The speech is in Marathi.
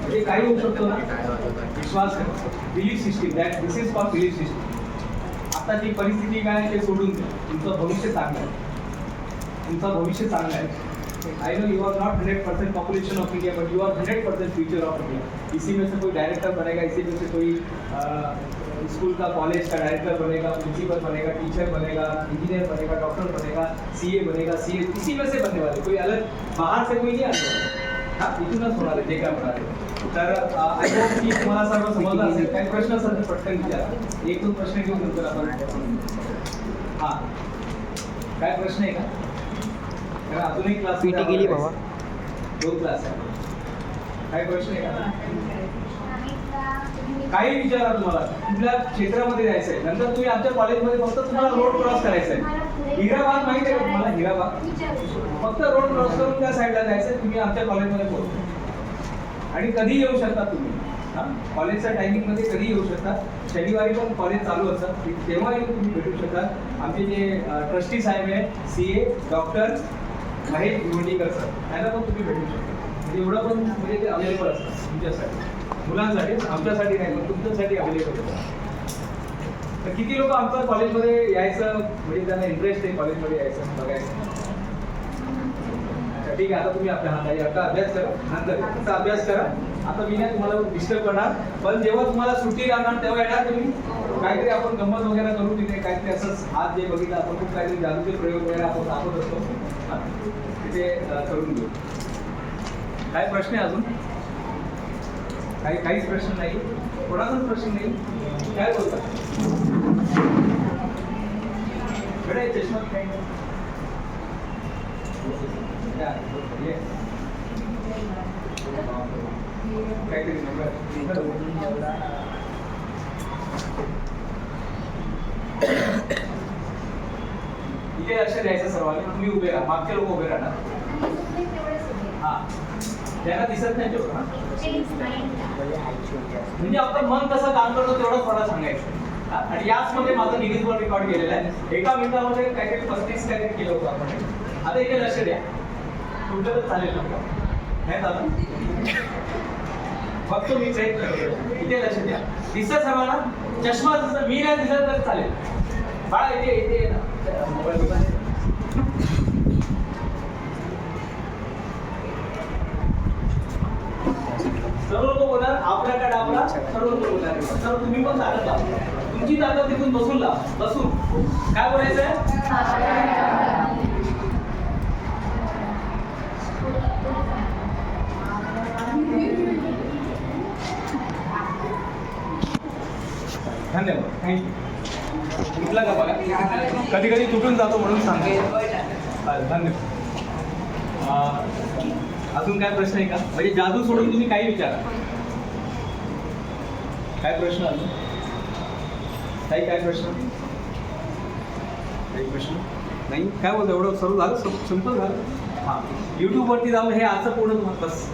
म्हणजे काही होऊ शकतो ना, विश्वास belief system, that this is for belief system. आताची परिस्थिती काय आहे ते सोडून द्या, तुमचं भविष्य चांगलं आहे, तुमचं भविष्य चांगलं आहे. I know you are not 100% population of India, but you are 100% future of India. इसी में से कोई डायरेक्टर बनेगा, इसी में से कोई स्कूल का कॉलेज का डायरेक्टर बनेगा, प्रिंसिपल बनेगा, टीचर बनेगा, इंजीनियर बनेगा, डॉक्टर बनेगा, सीए बनेगा, सीए इसी में से बनने वाले, कोई अलग बाहर से कोई नहीं आने. हां, इथूनच होणार आहे जे काय होणार आहे. तर आय होप की तुम्हाला सर्व समजलं असेल. काही प्रश्न असेल तर पटकन विचारा. एक दोन प्रश्न घेऊन नंतर आपण हां, काय प्रश्न आहे का? कारण अजून एक क्लास पीटी केली बाबा, 2 क्लास आहे. काय प्रश्न आहे का? काही विचारा, तुम्हाला कुठल्या क्षेत्रामध्ये जायचं आहे. नंतर तुम्ही आमच्या कॉलेजमध्ये फक्त तुम्हाला रोड क्रॉस करायचा आहे. हिराबाग माहिती आहे का तुम्हाला? हिराबाग फक्त रोड क्रॉस करून त्या साईडला जायचं आहे. तुम्ही आमच्या कॉलेजमध्ये पोहोचता आणि कधी येऊ शकता तुम्ही. हां, कॉलेजच्या टायमिंगमध्ये कधी येऊ शकता. शनिवारी पण कॉलेज चालू असतं, तेव्हा येऊन तुम्ही भेटू शकता. आमचे जे ट्रस्टी साहेब आहे, CA doctor Mahesh Lonikar sir, त्यांना पण तुम्ही भेटू शकता. म्हणजे एवढं पण म्हणजे ते अवेलेबल असतं तुमच्यासाठी, मुलांसाठी, आमच्यासाठी नाही पण तुमच्यासाठी अवेलेबल असतं. तर किती लोक आमच्या कॉलेजमध्ये यायचं म्हणजे त्यांना इंटरेस्ट आहे कॉलेजमध्ये यायचं बघायचं? अच्छा ठीक आहे. आता तुम्ही आपल्या हाताने आता अभ्यास करा, नंतर आता अभ्यास करा. आता मी नाही तुम्हाला डिस्टर्ब करणार, पण जेव्हा तुम्हाला सुट्टी लागणार तेव्हा येणार तुम्ही. काहीतरी आपण गंमत वगैरे करू तिथे, काहीतरी असंच आज जे बघितलं आपण खूप काहीतरी जादूचे प्रयोग वगैरे आपण दाखवत असतो, तिथे करून घेऊ. काय प्रश्न आहे अजून? काहीच प्रश्न नाही, कोणाचाच प्रश्न नाही. काय बोलता बेटा? चष्मा काय काहीतरी इथे लक्ष द्यायचं सर्वांनी. तुम्ही उभे राहा, मागचे लोक उभे राहणार. हा, त्यांना दिसत नाही तेवढं. म्हणजे आपलं मन कसं काम करतो तेवढं थोडं सांगायचं. आणि याचमध्ये माझं निगेटिव्ह रेकॉर्ड केलेलं आहे. एका मिनिटामध्ये काहीतरी 35 काहीतरी केलं होतं आपण. आता इथे लक्ष द्या, तुमचं तर चालेल ना? नाही चालू, फक्त मी प्रयत्न करतो. इथे लक्ष द्या. दिसत सर्वांना? चष्मा दिसत, मी नाही दिसत तर चालेल. बाळा इथे इथे ना मोबाईल. सर्व लोक बोलणार, आपल्याकडे आपला सर्व लोक बोलणार. सर्व तुम्ही पण ताकद लावा, तुमची ताकद तिथून बसून लावा. बसून काय बोलायचंय? धन्यवाद, थँक्यू. तुटला का बघा, कधी कधी तुटून जातो म्हणून सांगतो. धन्यवाद. अजून काय प्रश्न आहे का? म्हणजे जादू सोडून तुम्ही काही विचारा. काय प्रश्न अजून? काय प्रश्न? काही प्रश्न नाही? काय बोलतो? एवढं सर्व झालं, सिंपल झालं. हां, यूट्यूबवरती जाऊन हे आजचं पूर्ण बस